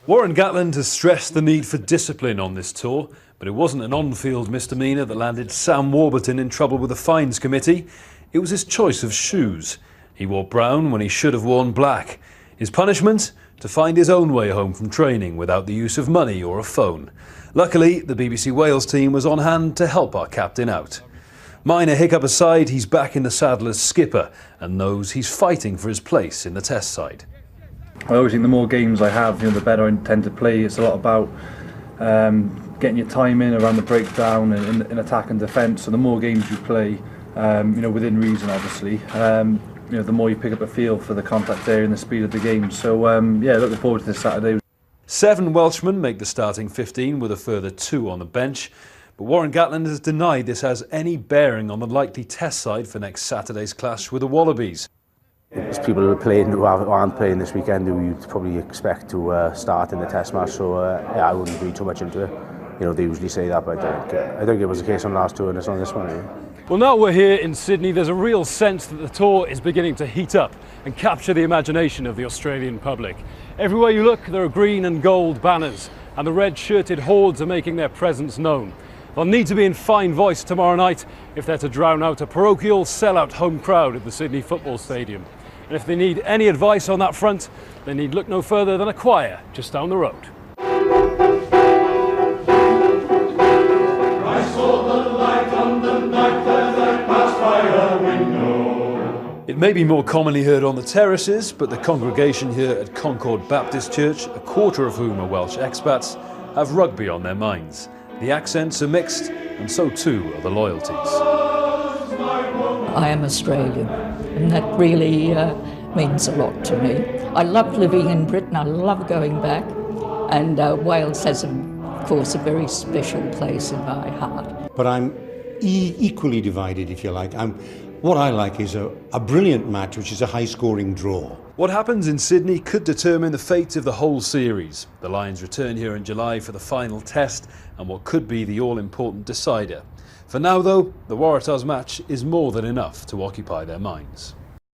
Warren Gatland has stressed the need for discipline on this tour, but it wasn't an on-field misdemeanour that landed Sam Warburton in trouble with the fines committee. It was his choice of shoes. He wore brown when he should have worn black. His punishment? To find his own way home from training without the use of money or a phone. Luckily, the BBC Wales team was on hand to help our captain out. Minor hiccup aside, he's back in the saddle as skipper and knows he's fighting for his place in the test side. I always think the more games I have, the better I tend to play. It's a lot about getting your time in around the breakdown and in attack and defence. So the more games you play, within reason, obviously, the more you pick up a feel for the contact area and the speed of the game. So looking forward to this Saturday. 7 Welshmen make the starting 15 with a further 2 on the bench. But Warren Gatland has denied this has any bearing on the likely test side for next Saturday's clash with the Wallabies. There's people who are playing who aren't playing this weekend who you'd probably expect to start in the test match, so I wouldn't read too much into it. They usually say that, but I think it was the case on the last tour and it's on this one. Well, now we're here in Sydney, there's a real sense that the tour is beginning to heat up and capture the imagination of the Australian public. Everywhere you look, there are green and gold banners, and the red-shirted hordes are making their presence known. They'll need to be in fine voice tomorrow night if they're to drown out a parochial sellout home crowd at the Sydney Football Stadium. And if they need any advice on that front, they need look no further than a choir just down the road. I saw the light on the night as I passed by her window. It may be more commonly heard on the terraces, but the congregation here at Concord Baptist Church, a quarter of whom are Welsh expats, have rugby on their minds. The accents are mixed, and so too are the loyalties. I am Australian, and that really means a lot to me. I love living in Britain, I love going back, and Wales has, of course, a very special place in my heart. But I'm equally divided, if you like. What I like is a brilliant match, which is a high-scoring draw. What happens in Sydney could determine the fate of the whole series. The Lions return here in July for the final test and what could be the all-important decider. For now, though, the Waratahs match is more than enough to occupy their minds.